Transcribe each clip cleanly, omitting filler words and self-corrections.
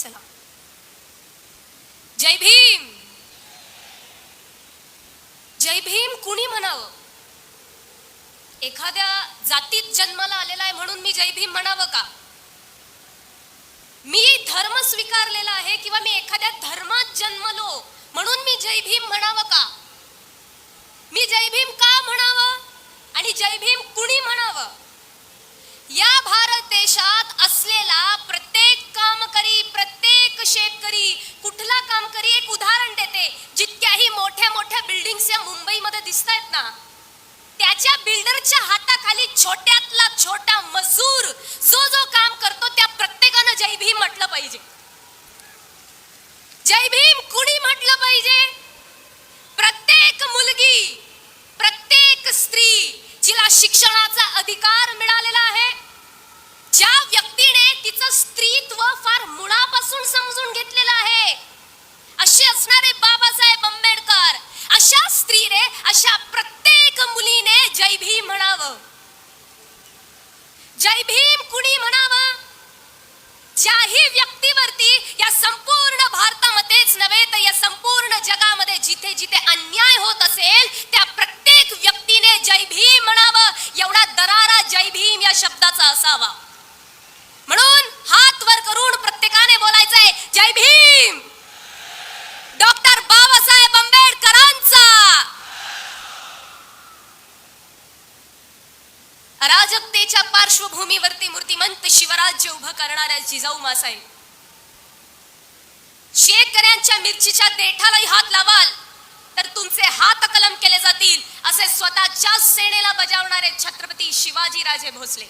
चला, जय भीम. जय भीम कुणी म्हणावं? एखाद्या जातीत जन्माला आलेला आहे म्हणून मी जय भीम म्हणावं का? मी धर्म स्वीकारलेला आहे किंवा मी एखाद्या धर्मात जन्मलो म्हणून मी जय भीम म्हणावं का? मी जय भीम का म्हणावं आणि जय भीम कुणी म्हणावं? या भारत देशात असलेला प्रत्येक कामकरी, प्रत्येक शेतकरी, कुठला कामकरी, एक उदाहरण देते, जितक्याही मोठ्या मोठ्या बिल्डिंग्स या मुंबईमध्ये दिसतायत ना, त्याच्या बिल्डरच्या हाताखाली छोट्यातला छोटा मजूर जो जो काम करतो त्या प्रत्येकानं जय भीम म्हटलं पाहिजे. जय भीम कुणी म्हटलं पाहिजे? प्रत्येक मुलगी, प्रत्येक स्त्री जिला शिक्षणाचा अधिकार मिळालेला आहे, ज्या व्यक्तीने तिचं स्त्रीत्व फार मुळापासून समजून घेतलेलं आहे, असे असणारे बाबासाहेब आंबेडकर, अशा स्त्रीने, अशा प्रत्येक मुलीने जय भीम म्हणावं. जय भीम कुणी म्हणावं? ज्याही व्यक्तीवरती या संपूर्ण भारतामध्येच नव्हे तर या संपूर्ण जगामध्ये जिथे जिथे अन्याय होत असेल त्या प्रत्येक व्यक्तीने जय भीम म्हणावं. एवढा दरारा जय भीम या शब्दाचा असावा. म्हणून हात वर करून प्रत्येकाने बोलायचंय, जय भीम. डॉक्टर बाबासाहेब आंबेडकरांचा. अराजकतेच्या पार्श्वभूमीवरती मूर्तिमंत शिवराज्य उभं करणाऱ्या जिजाऊ मासाहेब, शेतकऱ्यांच्या मिरचीच्या देठालाही हात लावाल तर तुमचे हात कलम केले जातील, असे स्वतःच्या सेनेला बजावणारे छत्रपती शिवाजी राजे भोसले.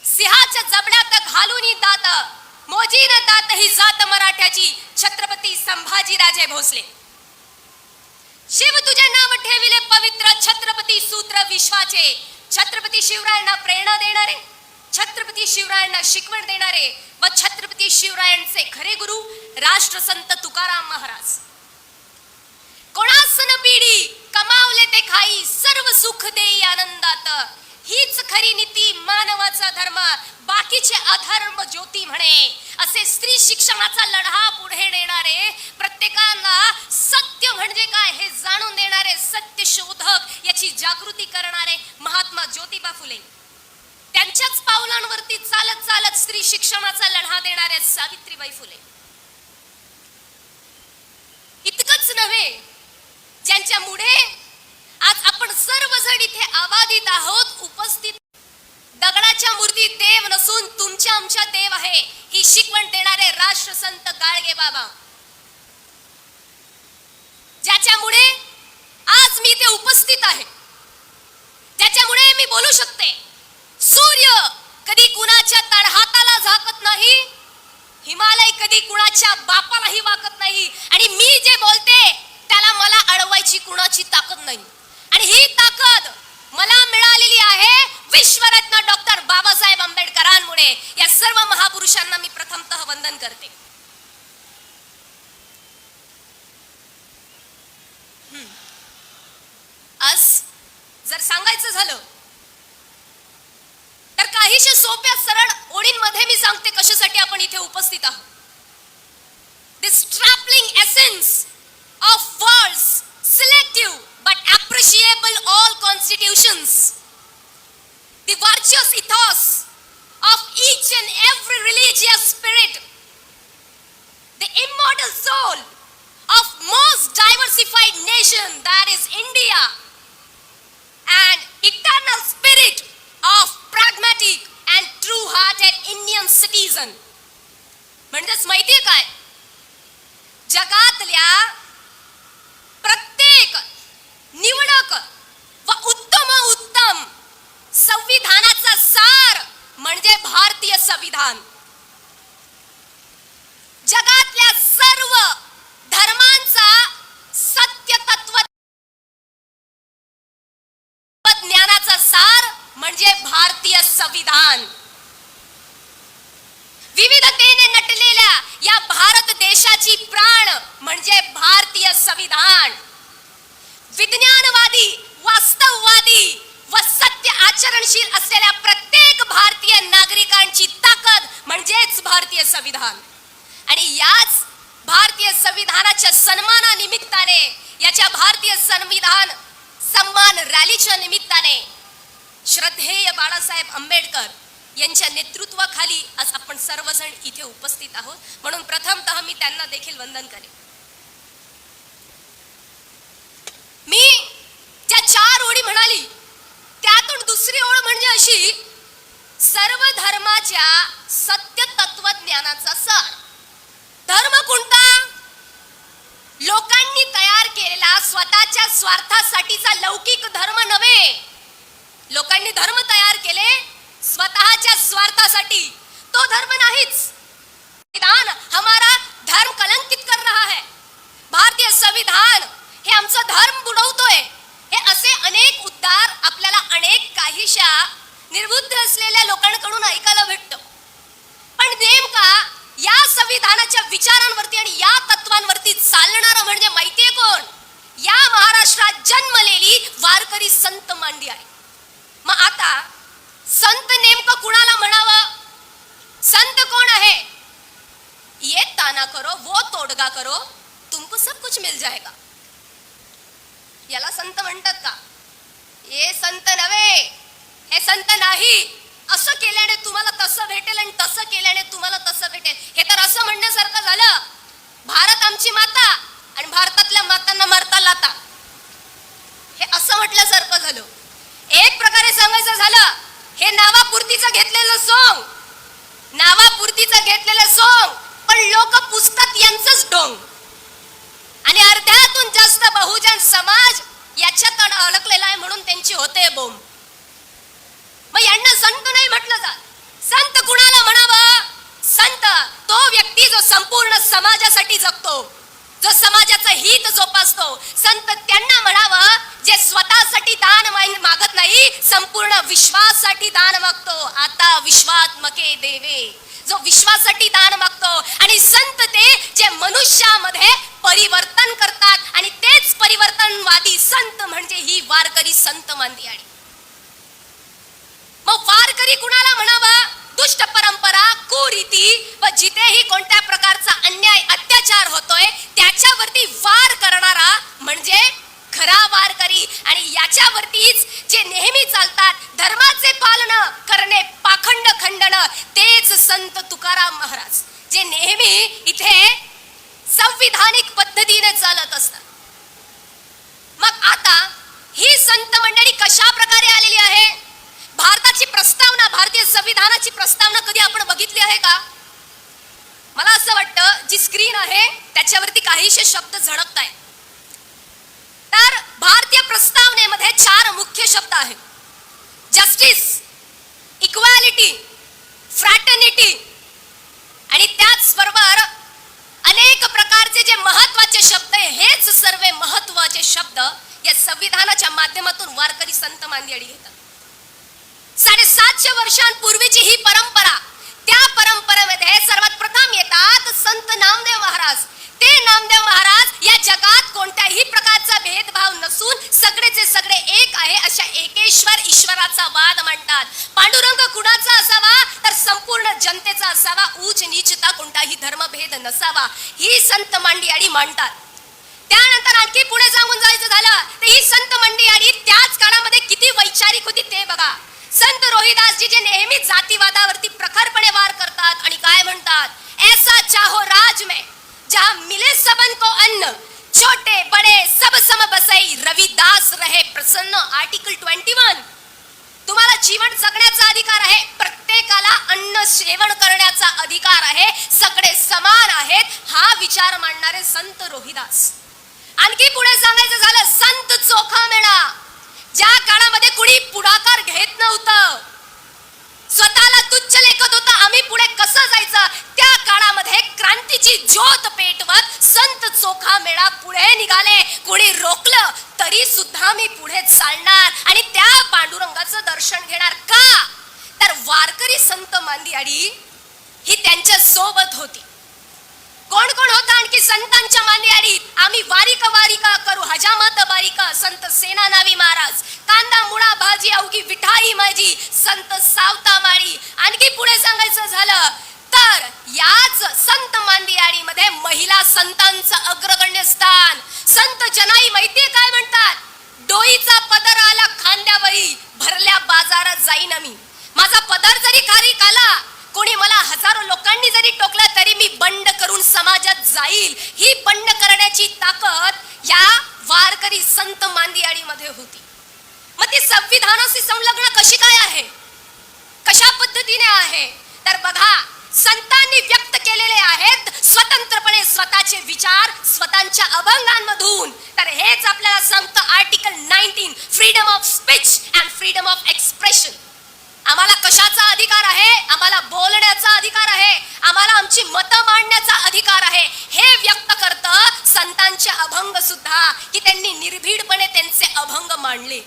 सिंहाच्या जबड्यात घालून दात, मोजीन दात ही जात मराठ्याची, छत्रपती संभाजी राजे भोसले. शिव तुझे नाव ठेविले पवित्र, छत्रपती सूत्र विश्वाचे. छत्रपती शिवरायांना प्रेरणा देणारे, छत्रपती शिवरायांना शिकवण देणारे व छत्रपती शिवरायांचे खरे गुरु राष्ट्रसंत तुकाराम महाराज. कोणास न पिढी कमावले ते खाई, सर्व सुख देई आनंदात. हीच खरी नीती, मानवाचा धर्म, बाकीचे अधर्म ज्योती म्हणे. असे स्त्री शिक्षणाचा लढा पुढे नेणारे, प्रत्येकाला सत्य म्हणजे काय हे जाणून देणारे, सत्य शोधक याची जागृती करणारे महात्मा ज्योतिबा फुले. त्यांच्याच पावलांवरती चालत चालत स्त्री शिक्षणाचा लढा देणाऱ्या सावित्रीबाई फुले. इतकंच नव्हे, ज्यांच्यामुळे आज आपण सर्वजण इथे आबादित आहोत, उपस्थित. दगडाच्या मूर्ती देव नसून तुमच्या आमच्या देव आहे ही शिकवण देणारे राष्ट्रसंत गाडगे बाबा, ज्याच्यामुळे आज मी इथे उपस्थित आहे, ज्याच्यामुळे मी बोलू शकते. सूर्य कधी कुणाच्या तळहाताला झाकत नाही, हिमालय कधी कुणाच्या बापालाही वाकत नाही, आणि मी जे बोलते त्याला मला अडवायची कुणाची ताकद नाही. आणि ही ताकद मला मिळालेली आहे विश्वरत्न डॉक्टर बाबासाहेब आंबेडकरांमुळे. या सर्व महापुरुषांना मी प्रथमतः वंदन करते. आज जर सांगायचं झालं तर काहीशे सोप्या सरळ ओळींमध्ये मी सांगते कशासाठी आपण इथे उपस्थित आहोत. This trampling essence of world's selective but appreciable all constitutions, the virtuous ethos of each and every religious spirit, the immortal soul of most diversified nation that is India, and eternal spirit of pragmatic and true-hearted Indian citizen. म्हणजेच माहितीये काय, जगातल्या प्रत्येक निवडक व उत्तम उत्तम संविधानाचा सार म्हणजे भारतीय संविधान. जगातल्या सर्व धर्मांचा सत्य तत्व ज्ञानाचा सार म्हणजे भारतीय संविधान. विविधतेने नटलेल्या या भारत देशाची प्राण म्हणजे भारतीय संविधान. विज्ञानवादी, वास्तववादी व सत्य आचरणशील असलेल्या प्रत्येक भारतीय नागरिकांची ताकद म्हणजेच भारतीय संविधान. आणि याच भारतीय संविधानाच्या सन्मानानिमित्ताने, याच्या भारतीय संविधान सन्मान रॅलीच्या निमित्ताने श्रद्धेय बाळासाहेब आंबेडकर यांच्या नेतृत्वाखाली आज आपण सर्वजण इथे उपस्थित आहोत. म्हणून प्रथमतः मी त्यांना देखील वंदन करेन. मी ज्या 4 ओळी म्हणाली त्यातून दुसरी ओळ म्हणजे अशी, सर्व धर्माच्या सत्य तत्वज्ञानाचा सार. धर्म कोणता? लोकांनी तयार केलेला स्वतःच्या स्वार्थासाठीचा लौकिक धर्म नव्हे. लोकांनी धर्म तयार केले स्वतःच्या स्वार्थासाठी, तो धर्म नाहीच. संविधान हमारा धर्म कलंकित कर रहा है. भारतीय संविधान हे आमचा धर्म बुडवतोय. हे असे अनेक उद्गार आपल्याला अनेक काहीशा निर्बुद्ध असलेल्या लोकांकडून ऐकायला भेटतं. पण नेमका या संविधानाच्या विचारांवरती आणि या तत्वांवरती चालणारा म्हणजे माहितीये कोण? या महाराष्ट्रात जन्मलेली वारकरी संत मांडी आहे. मग आता संत नेमकं कुणाला म्हणावं? संत कोण आहे? ये ताना करो वो तोडगा करो तुमको सब कुछ मिल जाएगा, याला संत म्हणतात का? हे संत नव्हे, हे संत नाही. असं केल्याने तुम्हाला तसं भेटेल आणि तसं केल्याने तुम्हाला तसं भेटेल, हे तर असं म्हणण्यासारखं झालं भारत आमची माता आणि भारतातल्या मातांना मारता लाता, हे असं म्हटल्यासारखं झालं. एक प्रकारे सांगायचं झालं हे नावापुरतीचं घेतलेलं सोंग, नावापुरतीचं घेतलेलं सोंग, पण लोक पुसतात यांचंच ढोंग. आणि अर्ध्यातून जास्त बहुजन समाज याच्यात अडकलेला आहे म्हणून त्यांची होते बोंब. मग यांना संत नाही म्हटलं जात. संत कुणाला म्हणावं? संत तो व्यक्ती जो संपूर्ण समाजासाठी जगतो, जो समाजाचं हित जोपासतो. संत त्यांना म्हणावं जे स्वतःसाठी दान मागत नाही, संपूर्ण विश्वासाठी दान मागतो. आता विश्वात्मके देवे, जो विश्वासाठी दान मागतो. आणि संत ते जे मनुष्यामध्ये परिवर्तन करतात आणि तेच परिवर्तनवादी संत म्हणजे ही वारकरी संत मांदी. आणि मग वारकरी कुणाला म्हणावा? दुष्ट परंपरा, कुरीती व जिथेही कोणत्या प्रकारचा अन्याय अत्याचार होतोय त्याच्यावरती वार करणारा म्हणजे खरा वारकरी. आणि याच्यावरतीच जे नेहमी चालतात धर्माचे पालन करणे, पाखंड खंडन, तेच संत तुकाराम महाराज जे नेहमी इथे संविधानिक पद्धतीने चालत असतात. मग आता ही संत मंडळी कशा प्रकारे आलेली आहे? भारताची प्रस्तावना, भारतीय संविधानाची प्रस्तावना कधी आपण बघितली आहे का? मला असं वाटतं जी स्क्रीन आहे त्याच्यावरती काहीशे शब्द झळकत आहेत. तर भारतीय प्रस्तावनेमध्ये 4 मुख्य शब्द आहेत: जस्टिस, इक्वॅलिटी, फ्रॅटर्निटी आणि त्याचबरोबर अनेक प्रकारचे जे महत्वाचे शब्द आहे, हेच सर्व महत्वाचे शब्द या संविधानाच्या माध्यमातून वारकरी संत मांदियाळी घेतात. 750 वर्षांपूर्वीची ही परंपरा, त्या परंपरेमध्ये सर्वात प्रथम येतात संत नामदेव महाराज. ते नामदेव महाराज या जगात कोणत्याही प्रकारचा भेदभाव नसून सगळेचे सगळे एक आहे अशा एकेश्वर ईश्वराचा वाद मांडतात. पांडुरंग कुणाचा असावा? तर संपूर्ण जनतेचा असावा. उच्च नीचता कोणताही धर्मभेद नसावा, ही संत मांडियाळी मांडतात. त्यानंतर आणखी पुढे सांगून जायचं झालं तर ही संत मांडियाळी त्याच काळामध्ये किती वैचारिक होती ते बघा. संत रोहिदासजी जे नेहमी जातीवादावरती प्रखरपणे वार करतात आणि काय म्हणतात? ऐसा चाहो राज में जहां मिले सबन को अन्न, छोटे बड़े सब सम बसई, रविदास रहे प्रसन्न. आर्टिकल 21. तुम्हाला जीवन जगण्याचा अधिकार आहे, प्रत्येकाला अन्न सेवन करण्याचा अधिकार आहे, सगळे समान आहेत, हा विचार मांडणारे संत रोहिदास. आणखी पुढे सांगायचं झालं संत चोखामेळा. ज्या काळामध्ये कुणी पुढाकार घेत नव्हतं, स्वतःला तुच्छ लेखत होता, आम्ही पुढे कसं जायचं, त्या काळामध्ये क्रांतीची ज्योत पेटवत संत चोखामेळा पुढे निघाले. कुणी रोखलं तरी सुद्धा मी पुढे चालणार आणि त्या पांडुरंगाचं दर्शन घेणार. का? तर वारकरी संत मांदियाळी ही त्यांच्या सोबत होती. कोण कोण होता आणखी संतांच्या मांदियाडीत आम्ही वारिका करू हजामत बारिका संत सेना नावी महाराज, कांदा मुळा भाजी अवघी विठाई माझी संत सावता माळी. आणखी पुढे सांगायचं झालं तर याच संत मांदियाडीमध्ये महिला संतांचं अग्रगण्य स्थान. संत जनाई माहितीये काय म्हणतात? डोईचा पदर आला खांद्यावरी, भरल्या बाजारात जाईन मी. माझा पदर जरी खाली आला, कोणी मला हजारो लोकांनी जरी टोकलं तरी मी बंड करून समाजात जाईल. ही बंड करण्याची ताकद या वारकरी संत मांदियाडीमध्ये होती. मग ती संविधानाशी संलग्न कशी काय आहे, कशा पद्धतीने आहे? तर बघा, संतांनी व्यक्त केलेले आहेत स्वतंत्रपणे स्वतःचे विचार स्वतःच्या अभंगांमधून. तर हेच आपल्याला सांगतं article 19, freedom of speech and freedom of expression. आम्हाला कशाचा अधिकार आहे? आम्हाला बोलण्याचा अधिकार आहे, आम्हाला आमची मतं मांडण्याचा अधिकार आहे. हे व्यक्त करतं संतांचे अभंग सुद्धा, की त्यांनी निर्भीडपणे त्यांचे अभंग मांडले.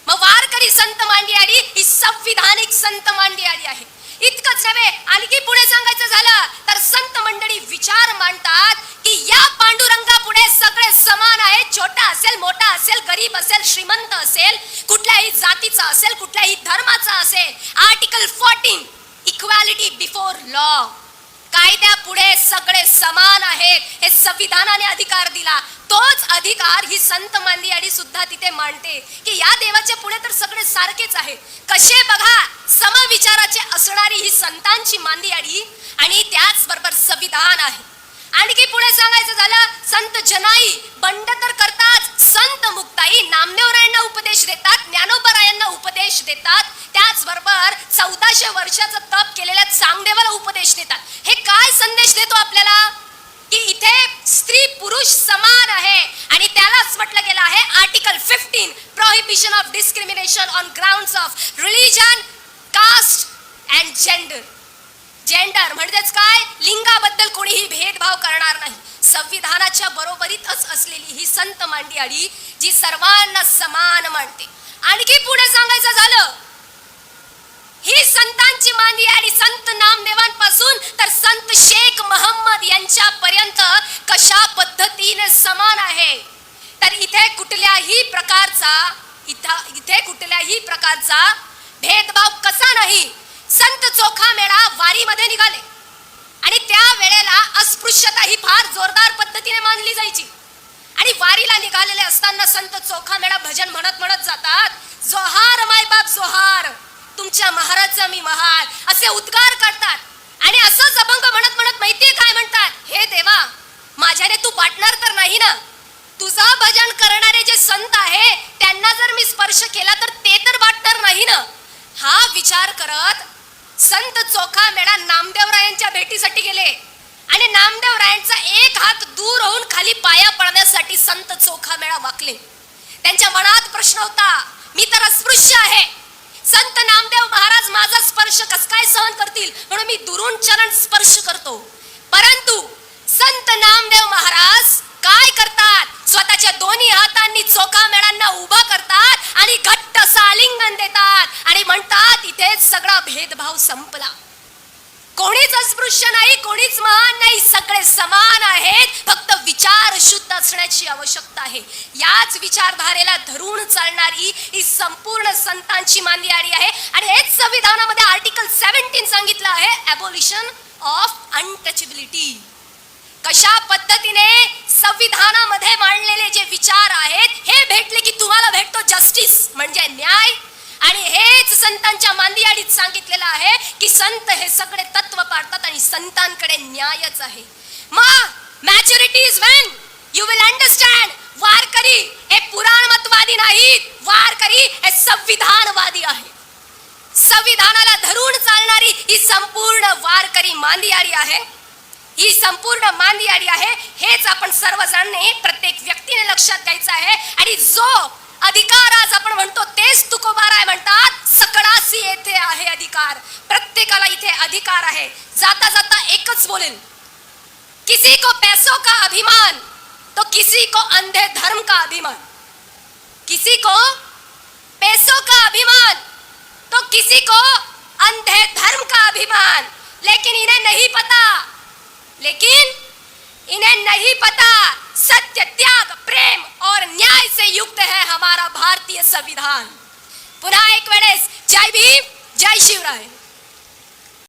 मग वारकरी संत मांदियाडी ही संविधानिक संत मांदियाडी आहे. इतकंच नव्हे, आणखी पुढे सांगायचं झालं तर संत मंडळी विचार मांडतात की या पांडुरंगा पुढे सगळे समान आहेत. छोटा असेल, मोठा असेल, गरीब असेल, श्रीमंत असेल, कुठल्याही जातीचा असेल, कुठल्याही धर्माचा असेल. आर्टिकल 14, इक्वॅलिटी बिफोर लॉ, कायद्या पुढे सगळे समान आहेत. हे संविधानाने अधिकार दिला. तोच अधिकार ही संत मांदियाडी सुद्धा तिथे मांडते की या देवाच्या पुढे तर सगळे सारखेच आहेत. कसे बघा, समविचाराचे असणारी ही संतांची मांदियाडी आणि त्याच बरोबर संविधान आहे. आणखी पुढे सांगायचं झालं, संत जनाई बंड तर करतात, संत मुक्ताई नामदेवरायांना उपदेश देतात, ज्ञानोबरायांना उपदेश देतात, त्याचबरोबर 1400 वर्षाचं तप केलेल्या चांगदेवाला उपदेश देतात. हे काय संदेश देतो आपल्याला? की इथे स्त्री पुरुष समान आहे. आणि त्यालाच म्हटलं गेलं आहे article 15, prohibition of discrimination on grounds of religion, caste and gender. Gender म्हणजेच काय? लिंगाबद्दल कोणीही भेदभाव करणार नाही. संविधानाच्या बरोबरीतच असलेली ही संत मांदियाडी जी सर्वांना समान मानते. आणखी पुढे सांगायचं झालं, ही संतांची मांदियाडी संत नामदेवांपासून तर संत शेख मोहम्मद यांच्या पर्यंत कशा पद्धतीने समान आहे. तर इथे कुठल्याही प्रकारचा भेदभाव कसा नाही. संत चोखा मेळा वारीमध्ये निघाले आणि त्या वेळेला अस्पृश्यता ही फार जोरदार पद्धतीने मानली जायची. आणि वारीला निघालेले असताना संत चोखा मेळा भजन म्हणत म्हणत जातात, जोहार मायबाप जोहार, तुमच्या महाराजचा मी महार, असे उद्गार करतात. आणि असंच अभंग म्हणत म्हणत माहितीये काय म्हणतात? हे देवा, माझ्याने तू वाटणार तर नाही ना? तुझा भजन करणारे जे संत आहे त्यांना जर मी स्पर्श केला तर ते तर वाटणार नाही ना? हा विचार करत संत चोखा मेळा नामदेवरायांच्या भेटीसाठी गेले आणि नामदेवरायांचा एक हात दूर होऊन खाली पाया पडण्यासाठी संत चोखा मेळा वाकले. त्यांच्या मनात प्रश्न होता, मी तर अस्पृश्य आहे, संत नामदेव महाराज माझा स्पर्श कस काय सहन करतील, म्हणून मी दुरून चरण स्पर्श करतो. परंतु संत नामदेव महाराज काय करतात? स्वतःच्या दोन्ही हातांनी चोखा मेळांना उभा करतात आणि घट्ट असं आलिंगन देतात आणि म्हणतात, इथेच सगळा भेदभाव संपला. कोणीच अस्पृश्य नाही, कोणीच महान नाही, सगळे समान आहेत. फक्त विचार शुद्ध असण्याची आवश्यकता आहे. याच विचारधारेला धरून चालणारी ही संपूर्ण संतांची मांदियाडी आहे. आणि हेच संविधानामध्ये आर्टिकल 17 सांगितलं आहे, अबॉलिशन ऑफ अनटचेबिलिटी. कशा पद्धतीने संविधानामध्ये मांडलेले जे विचार आहेत हे भेटले की तुम्हाला भेटतो जस्टिस म्हणजे न्याय. आणि हेच संतांच्या मांदियाडीत सांगितलेलं आहे की संत हे सगळे तत्व पाळतात आणि संतांकडे न्यायच आहे. मग maturity is when you will understand, Warkari हे पुराणमतवादी नाहीत, वारकरी हे संविधानवादी आहे. संविधानाला धरून चालणारी ही संपूर्ण वारकरी मांदियाडी आहे. ही संपूर्ण मांदियाडी आहे. हेच आपण सर्वजणांनी प्रत्येक व्यक्तीने लक्षात घ्यायचं आहे. आणि जो अधिकार आज आपण म्हणतो तेच तुकोबाराय म्हणतात, सकळासी येथे आहे अधिकार. प्रत्येकाला इथे अधिकार आहे. जाता जाता एकच बोलेल, किसी को पैसों का अभिमान तो किसी को अंधे धर्म का अभिमान. किसी को पैसों का अभिमान तो किसी को अंधे धर्म का अभिमान. लेकिन इन्हें नहीं पता, लेकिन इन्हें नहीं पता सत्य, त्याग, प्रेम और न्याय से युक्त है हमारा भारतीय संविधान. पुन्हा एक वेळेस जय भीम, जय शिवराय.